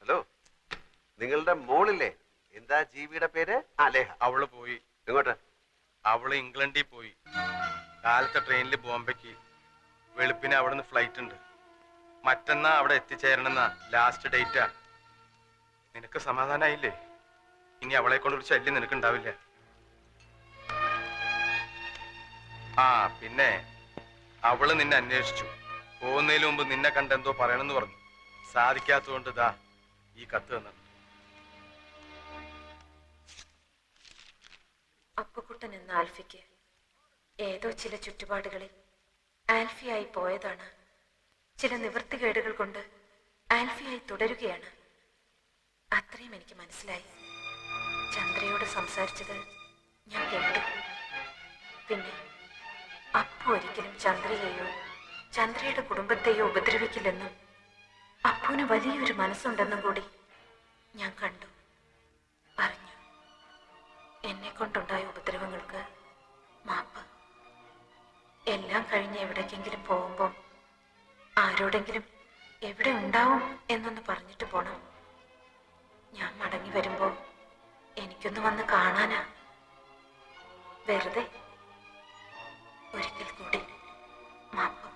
Hello, നിങ്ങളുടെ മോളില്ലേ? എന്താ ജീവിയുടെ പേര്? ലേഹ. അവള് പോയി. എങ്ങോട്ട്? അവള് ഇംഗ്ലണ്ടിൽ പോയി. കാലത്തെ ട്രെയിനിൽ ബോംബെക്ക്. വെളുപ്പിന് അവിടുന്ന് ഫ്ലൈറ്റ് ഉണ്ട്. മറ്റന്നാ അവിടെ എത്തിച്ചേരണമെന്ന ലാസ്റ്റ് ഡേറ്റാ. നിനക്ക് സമാധാനായില്ലേ? ഇനി അവളെ കൊണ്ടൊരു ശല്യം നിനക്കുണ്ടാവില്ല. പിന്നെ അവള് നിന്നെ അന്വേഷിച്ചു. പോകുന്നതിന് മുമ്പ് നിന്നെ കണ്ടെന്തോ പറയണമെന്ന് പറഞ്ഞു. സാധിക്കാത്തതുകൊണ്ട് ഇതാ ഈ കത്ത് തന്നു. അപ്പുകുട്ടൻ എന്ന ആൽഫിക്ക് ഏതോ ചില ചുറ്റുപാടുകളിൽ ആൽഫിയായി പോയതാണ്. ചില നിവൃത്തികേടുകൾ കൊണ്ട് ആൽഫിയായി തുടരുകയാണ്. അത്രയും എനിക്ക് മനസ്സിലായി. ചന്ദ്രയോട് സംസാരിച്ചത് ഞാൻ കേട്ടു. പിന്നെ അപ്പു ഒരിക്കലും ചന്ദ്രയെയോ ചന്ദ്രയുടെ കുടുംബത്തെയോ ഉപദ്രവിക്കില്ലെന്നും അപ്പുവിന് വലിയൊരു മനസ്സുണ്ടെന്നും കൂടി ഞാൻ കണ്ടു, അറിഞ്ഞു. എന്നെ കൊണ്ടുണ്ടായ ഉപദ്രവങ്ങൾക്ക് മാപ്പ്. എല്ലാം കഴിഞ്ഞ് എവിടേക്കെങ്കിലും പോകുമ്പോൾ ആരോടെങ്കിലും എവിടെ ഉണ്ടാവും എന്നൊന്ന് പറഞ്ഞിട്ട് പോണം. ഞാൻ മടങ്ങി വരുമ്പോൾ എനിക്കൊന്ന് വന്ന് കാണാനാ. വെറുതെ. ഒരിക്കൽ കൂടി മാപ്പ്.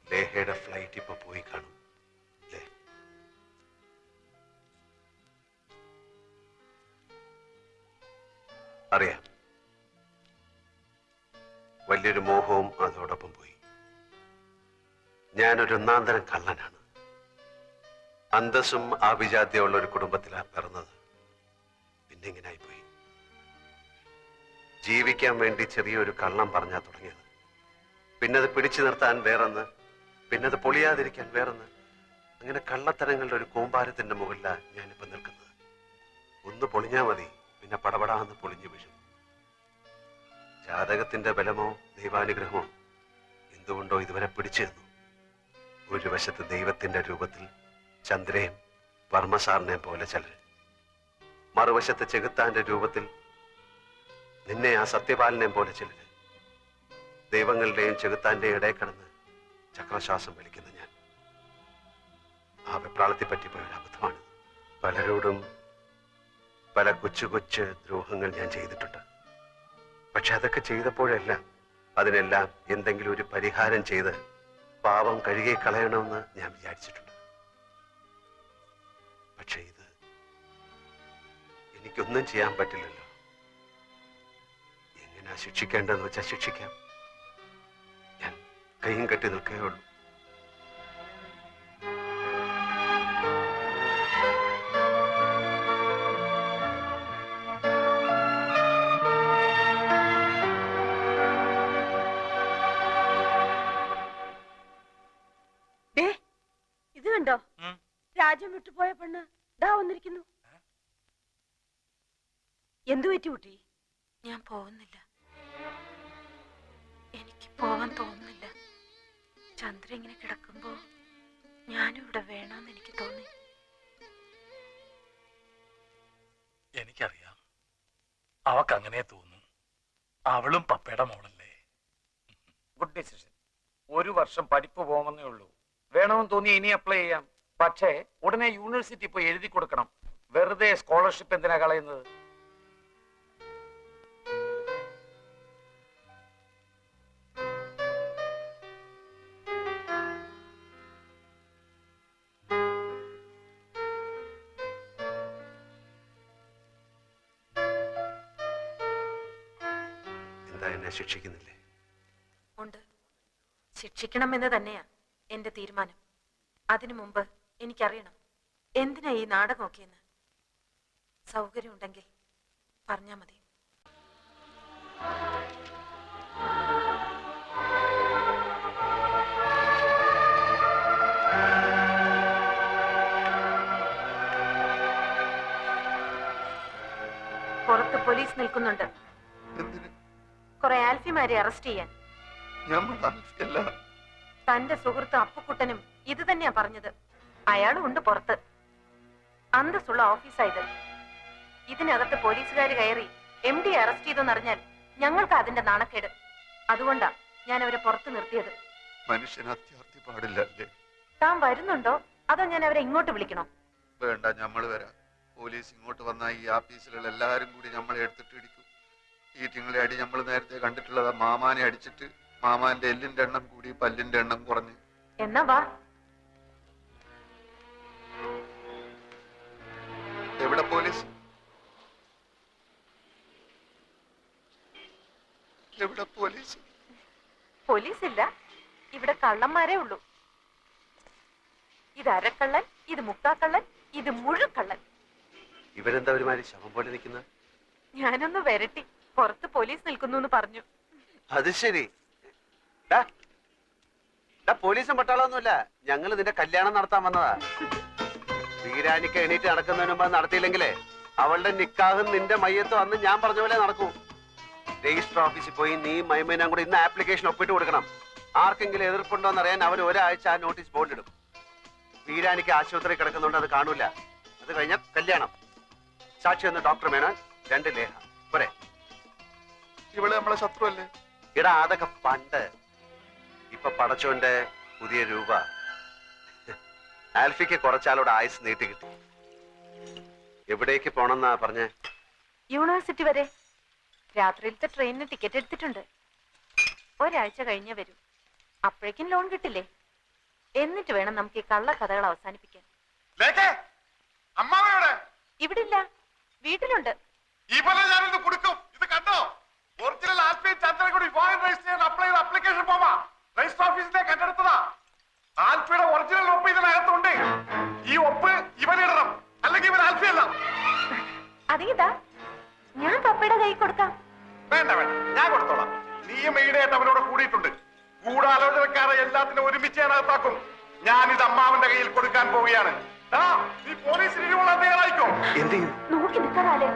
ലേഹയുടെ ഫ്ലൈറ്റ് ഇപ്പൊ പോയി കാണും. അറിയാം, വലിയൊരു മോഹവും അതോടൊപ്പം പോയി. ഞാനൊരു ഒന്നാന്തരം കള്ളനാണ്. അന്തസ്സും ആഭിജാത്യമുള്ള ഒരു കുടുംബത്തിലാണ് പിറന്നത്. പിന്നെ ഇങ്ങനായി പോയി. ജീവിക്കാൻ വേണ്ടി ചെറിയൊരു കള്ളം പറഞ്ഞാ തുടങ്ങിയത്. പിന്നത് പിടിച്ചു നിർത്താൻ വേറൊന്ന്, പിന്നത് പൊളിയാതിരിക്കാൻ വേറൊന്ന്. അങ്ങനെ കള്ളത്തരങ്ങളുടെ ഒരു കൂമ്പാരത്തിന്റെ മുകളിലാണ് ഞാനിപ്പോ നിൽക്കുന്നത്. ഒന്ന് പൊളിഞ്ഞാ മതി, പിന്നെ പടപടാന്ന് പൊളിഞ്ഞു വീഴും. ജാതകത്തിന്റെ ബലമോ ദൈവാനുഗ്രഹമോ എന്തുകൊണ്ടോ ഇതുവരെ പിടിച്ചു തന്നു. ഒരു വശത്ത് ദൈവത്തിന്റെ രൂപത്തിൽ ചന്ദ്രയും വർമ്മസാറിനെയും പോലെ ചിലര്, മറുവശത്ത് ചെകുത്താന്റെ രൂപത്തിൽ നിന്നെ ആ സത്യപാലനെയും പോലെ ചിലര്. ദൈവങ്ങളുടെയും ചെകുത്താന്റെയും ഇടയിൽ കിടന്ന് ചക്രശ്വാസം വലിക്കുന്ന ഞാൻ. ആ വെപ്രാളത്തെ പറ്റിപ്പോയ ഒരു അബദ്ധമാണ്. പലരോടും പല കൊച്ചു കൊച്ചു ദ്രോഹങ്ങൾ ഞാൻ ചെയ്തിട്ടുണ്ട്. പക്ഷെ അതൊക്കെ ചെയ്തപ്പോഴെല്ലാം അതിനെല്ലാം എന്തെങ്കിലും ഒരു പരിഹാരം ചെയ്ത് പാപം കഴുകി കളയണമെന്ന് ഞാൻ വിചാരിച്ചിട്ടുണ്ട്. പക്ഷെ ഇത് എനിക്കൊന്നും ചെയ്യാൻ പറ്റില്ലല്ലോ. എങ്ങനെയാ ശിക്ഷിക്കേണ്ടതെന്ന് വെച്ചാൽ ശിക്ഷിക്കാം. ഞാൻ കൈയും കെട്ടി നിൽക്കുകയുള്ളൂ. രാജ്യം വിട്ടുപോയ പെണ്ണ് ദാ വന്നിരിക്കുന്നു. എന്തു പറ്റി കുട്ടി? ഞാൻ പോകുന്നില്ല. എനിക്ക് പോവാൻ തോന്നുന്നില്ല. ചന്ദ്ര ഇങ്ങനെ കിടക്കുമ്പോ ഞാനും ഇവിടെ വേണമെന്ന് എനിക്ക് തോന്നി. എനിക്കറിയാം, അവക്ക് അങ്ങനെ തോന്നും. അവളും പപ്പയുടെ മോളല്ലേ. Good decision. ഒരു വർഷം പഠിപ്പ് പോകുന്നേ ഉള്ളൂ. വേണമെന്ന് തോന്നി ഇനി അപ്ലൈ ചെയ്യാം. പക്ഷേ ഉടനെ യൂണിവേഴ്സിറ്റി പോയി എഴുതി കൊടുക്കണം. വെറുതെ സ്കോളർഷിപ്പ് എന്തിനാ കളയുന്നത്? എന്താ എന്നെ ശിക്ഷിക്കുന്നില്ലേ? ഉണ്ട്, ശിക്ഷിക്കണമെന്ന് തന്നെയാ എന്റെ തീരുമാനം. അതിനു മുമ്പ് എനിക്കറിയണം എന്തിനാ ഈ നാടകമൊക്കെയെന്ന്. സൗകര്യം ഉണ്ടെങ്കിൽ പറഞ്ഞാ മതി. പുറത്ത് പോലീസ് നിൽക്കുന്നുണ്ട്. കുറെ ആൽഫിമാരെ അറസ്റ്റ് ചെയ്യാൻ. തന്റെ സുഹൃത്ത് അപ്പുക്കുട്ടനും ഇത് തന്നെയാ പറഞ്ഞത്. അയാളും ഉണ്ട് പുറത്ത്. അന്തസ്സുള്ള ഓഫീസായത്. ഇതിനകത്ത് പോലീസുകാർ കയറി MD അറസ്റ്റ് ചെയ്തെന്നറിഞ്ഞാൽ ഞങ്ങൾക്ക് അതിന്റെ നാണക്കേട്. അതുകൊണ്ടാ ഞാൻ അവരെ പുറത്ത് നിർത്തിയത്. മനുഷ്യന് അത്യാർത്ഥി പാടില്ലല്ലേ? താൻ വരുന്നുണ്ടോ അതോ ഞാൻ അവരെ ഇങ്ങോട്ട് വിളിക്കണോ? വേണ്ട, നമ്മള് വരാം. പോലീസ് ഇങ്ങോട്ട് വന്നാൽ ഈ ആഫീസിലുള്ള എല്ലാരും കൂടി നമ്മളെ എടുത്തിട്ട് ഇടിക്കും. ഈ തിങ്ങളെ അടി നമ്മൾ നേരത്തെ കണ്ടിട്ടുള്ളത്. മാമാനെ അടിച്ചിട്ട് മാമാന്റെ എല്ലിന്റെ എണ്ണം കൂടി പല്ലിന്റെ എണ്ണം കുറഞ്ഞ്. എന്നാ വാ. എവിടെ പോലീസ്? എവിടെ പോലീസ്? പോലീസില്ല, ഇവിടെ കള്ളന്മാരേ ഉള്ളൂ. ഇത് അരക്കള്ളൻ, ഇത് മുക്കാക്കള്ളൻ, ഇത് മുഴുക്കള്ളൻ. ഇവരെന്താ ഒരുമാതിരി ശവം പോലെ നിൽക്കുന്നത്? ഞാനൊന്ന് വരട്ടി, പുറത്ത് പോലീസ് നിൽക്കുന്നു എന്ന് പറഞ്ഞു. അത് ശരി. പോലീസും പട്ടാളമൊന്നുമില്ല, ഞങ്ങൾ നിന്റെ കല്യാണം നടത്താൻ വന്നതാ. വീരാനിക്ക് എണീറ്റ് നടക്കുന്നതിന് മുമ്പ് നടത്തിയില്ലെങ്കിലേ അവളുടെ നിക്കാഹും നിന്റെ മയ്യത്തും അന്ന് ഞാൻ പറഞ്ഞ പോലെ നടക്കൂ. രജിസ്റ്റർ ഓഫീസിൽ പോയി നീ മൈമേനും കൂടി ഇന്ന് ആപ്ലിക്കേഷൻ ഒപ്പിട്ട് കൊടുക്കണം. ആർക്കെങ്കിലും എതിർപ്പുണ്ടോ എന്നറിയാൻ അവർ ഒരാഴ്ച ആ നോട്ടീസ് ബോർഡിടും. വീരാനിക്ക് ആശുപത്രി കിടക്കുന്നുണ്ട്, അത് കാണൂല. അത് കഴിഞ്ഞ കല്യാണം. സാക്ഷി ഒന്ന് ഡോക്ടർ മേനോൻ, 2 ലേഖ പോരെ. ഇവള് നമ്മളെ ശത്രു അല്ലേ? ഇടാ അതൊക്കെ പണ്ട്. ഇപ്പൊ പടച്ചോന്റെ പുതിയ രൂപ. ആൽഫിക്ക് കുറച്ചാലോട് ആയുസ് നീട്ടി കിട്ടി. എവിടേക്ക് പോണെന്നാ പറഞ്ഞേ? യൂണിവേഴ്സിറ്റി വരെ. രാത്രിയിലത്തെ ട്രെയിനിന് ടിക്കറ്റ് എടുത്തിട്ടുണ്ട്. ഒരാഴ്ച കഴിഞ്ഞേ വരും. അപ്പോഴേക്കും ലോൺ കിട്ടില്ലേ? എന്നിട്ട് വേണം നമുക്ക് ഈ കള്ളക്കഥകൾ അവസാനിപ്പിക്കാൻ. ഇവിടെ ഇല്ല, വീട്ടിലുണ്ട്. ഈ പോലെ ഞാനിത് കൊടുക്കും. ഇത് കണ്ടോ? ഒറിജിനൽ ആൽഫി ചന്ദ്രൻകുടി ഫോറിൻ രജിസ്റ്റർ ചെയ്യാൻ അപ്ലൈ ചെയ്ത അപ്ലിക്കേഷൻ ഫോമാ. രജിസ്റ്റർ ഓഫീസിന്റെ കണ്ടെടുത്തതാ. ആൽഫിയുടെ ഒറിജിനൽ ഒപ്പ് ഇതിനകത്തുണ്ട്. ഈ ഒപ്പ് ഇവനിടണം, അല്ലെങ്കിൽ ഇവൻ ആൽഫി അല്ല. അതേതാ? ഞാൻ പപ്പയുടെ കൈ കൊടുക്കാം. വേണ്ട വേണ്ട, ഞാൻ കൊടുത്തോളാം. നീയും ഈടായിട്ട് അവനോട് കൂടിയിട്ടുണ്ട്. ഗൂഢാലോചനക്കാരെ എല്ലാത്തിനും ഒരുമിച്ച് ഞാൻ അകത്താക്കും. ഞാനിത് അമ്മാവന്റെ കയ്യിൽ കൊടുക്കാൻ പോവുകയാണ്. നീ പോലീസിന് ഇരുകൊള്ളാൻ തയ്യാറായിക്കോ? എന്ത് ചെയ്യും? നോക്കി നിൽക്കാറാലേ,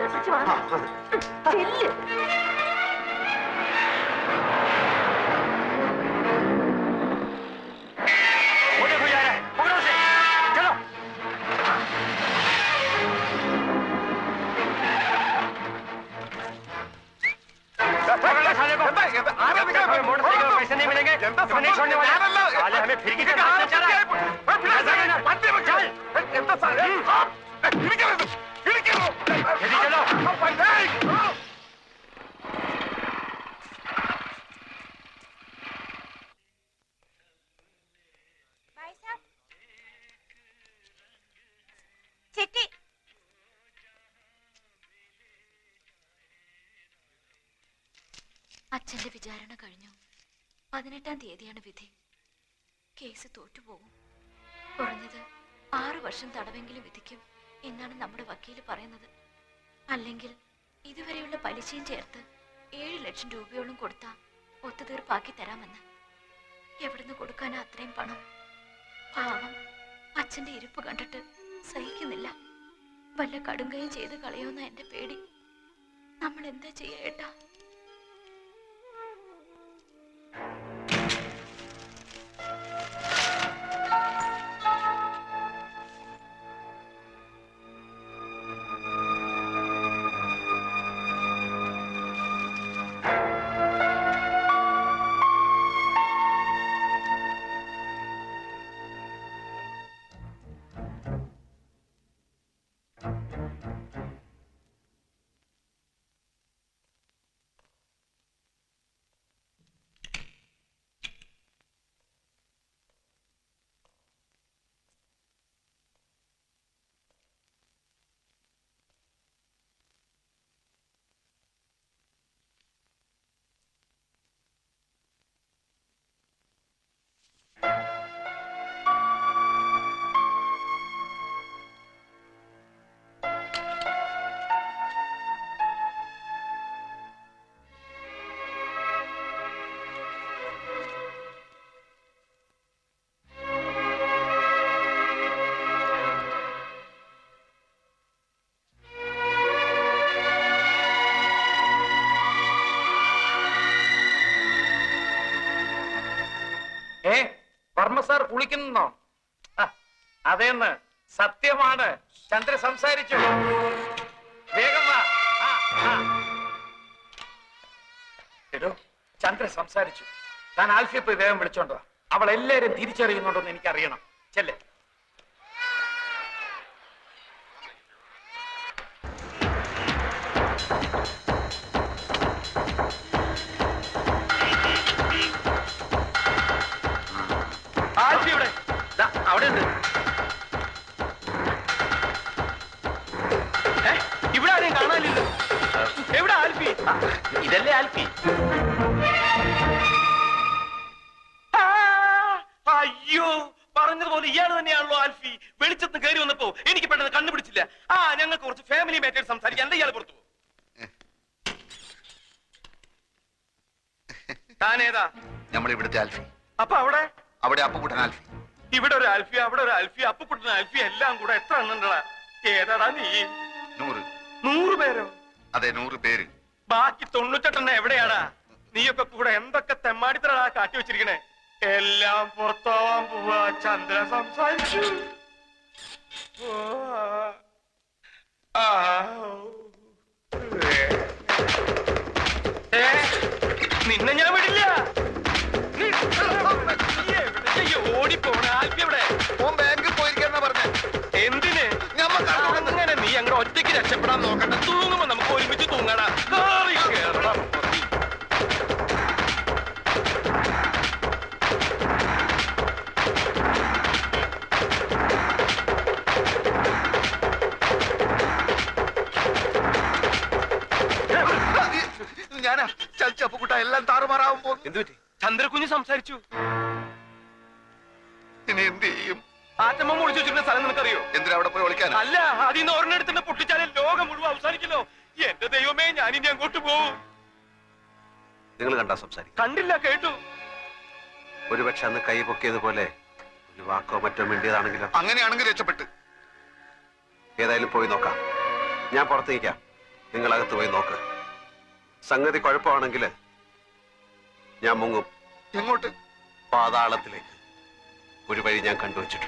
ചെല്ല്. पैसे नहीं मिलेंगे, नहीं छोड़ने वाले। साले हमें फिर की ചിട്ടി. അച്ഛന്റെ വിചാരണ കഴിഞ്ഞു. 18-ാം തീയതിയാണ് വിധി. കേസ് തോറ്റുപോകും. കുറഞ്ഞത് 6 വർഷം തടവെങ്കിലും വിധിക്കും എന്നാണ് നമ്മുടെ വക്കീല് പറയുന്നത്. അല്ലെങ്കിൽ ഇതുവരെയുള്ള പലിശയും ചേർത്ത് 7 ലക്ഷം രൂപയോളം കൊടുത്താ ഒത്തുതീർപ്പാക്കി തരാമെന്ന്. എവിടുന്ന് കൊടുക്കാനാ അത്രയും പണം? പാവം അച്ഛന്റെ ഇരിപ്പ് കണ്ടിട്ട് സഹിക്കുന്നില്ല. വല്ല കടുങ്കയും ചെയ്ത് കളയോന്ന എന്റെ പേടി. നമ്മൾ എന്താ ചെയ്യേട്ടാ? വർമ്മ സാർ കുളിക്കുന്നോ? അതേന്ന് സത്യമാണ്. ചന്ദ്ര സംസാരിച്ചു. വേഗം വാ. എടോ, ചന്ദ്ര സംസാരിച്ചു. താൻ ആൽഫിയെ പോയി വേഗം വിളിച്ചോണ്ടോ. അവൾ എല്ലാരും തിരിച്ചറിയുന്നുണ്ടോന്ന് എനിക്കറിയണം. ചെല്ലേ. ആൽഫി ഇവിടെ അവിടെ ഉണ്ട്. ഇവിടെ ആരെയും കാണാനില്ലല്ലോ. എവിടെ ആൽഫി? ഇതല്ലേ ആൽഫി? അയ്യോ, പറഞ്ഞതുപോലെ ഇയാൾ തന്നെയാണല്ലോ ആൽഫി. വെളിച്ചത്ത് കയറി വന്നപ്പോ എനിക്ക് പെട്ടെന്ന് കണ്ടുപിടിച്ചില്ല. ഞങ്ങൾക്ക് കുറച്ച് ഫാമിലി മാറ്റേഴ്സ് സംസാരിക്കാം. എന്താ ഇയാൾ പുറത്തു? താനേതാ? നമ്മൾ ഇവിടുത്തെ ആൽഫി. അപ്പൊ അവിടെ അവിടെ അപ്പുകുട്ടൻ ആൽഫി. ഇവിടെ ഒരു ആൽഫി, അവിടെ ഒരു ആൽഫി, അപ്പുക്കുട്ടൻ ആൽഫി, എല്ലാം കൂടെ എത്ര എണ്ണണ്ടാ? ഏതാടാ നീ? 100. 100 പേരോ? അതെ, 100 പേര്. ബാക്കി 98 എവിടെയാടാ? നീയൊക്കെ കൂടെ എന്തൊക്കെ തെമ്മാടിത്തരാ കാട്ടി വെച്ചിരിക്കണേ? എല്ലാം പുറത്താവാൻ പോവാ. ചന്ദ്ര സംസാരിച്ചു. നിന്നെ ഞാൻ വിടില്ല. ഓടിപ്പോണ ആൽഫി എവിടെ? ഓൻ ബാങ്കിൽ പോയിരിക്കാന്നാ പറഞ്ഞേ. എന്തിന്? അങ്ങനെ നീ അങ്ങോട്ട് ഒറ്റയ്ക്ക് രക്ഷപ്പെടാൻ നോക്കണ്ട. തൂങ്ങുമ്പോ നമുക്ക് ഒരുമിച്ച് തൂങ്ങടാ. ഞാനാ ചതിച്ച അപ്പുകുട്ട. എല്ലാം താറുമാറാവാൻ പോകുന്നു. എന്തുപറ്റി? ചന്ദ്രകുഞ്ഞ് സംസാരിച്ചു. ഇനി എന്ത് ചെയ്യും? ആറ്റമ്മ മുടിച്ചു വെച്ചിരുന്ന സ്ഥലം നിനക്കറിയോ? എന്തിനാ അവിടെ പോയി വിളിക്കാൻ? അല്ല, അതിന്ന് ഒരെണ്ണെടുത്തിന്റെ പൊട്ടിച്ചാലേ ലോകം മുഴുവൻ അവസാനിക്കല്ലോ. എന്റെ ദൈവമേ, ഞാനിനി അങ്ങോട്ട് പോവും. നിങ്ങൾ കണ്ടാ സംസാരിക്കും? കണ്ടില്ല, കേട്ടു. ഒരുപക്ഷെ അന്ന് കൈ പൊക്കിയതുപോലെ ഒരു വാക്കോ മറ്റോ മിണ്ടിയതാണെങ്കിലോ? അങ്ങനെയാണെങ്കിൽ രക്ഷപ്പെട്ട്. ഏതായാലും പോയി നോക്കാം. ഞാൻ പുറത്ത് നിൽക്കാം, നിങ്ങൾ അകത്ത് പോയി നോക്ക്. സംഗതി കുഴപ്പമാണെങ്കിൽ ഞാൻ മുങ്ങും. എങ്ങോട്ട്? പാതാളത്തിലേക്ക് ഒരു വഴി ഞാൻ കണ്ടുവച്ചിട്ടുണ്ട്.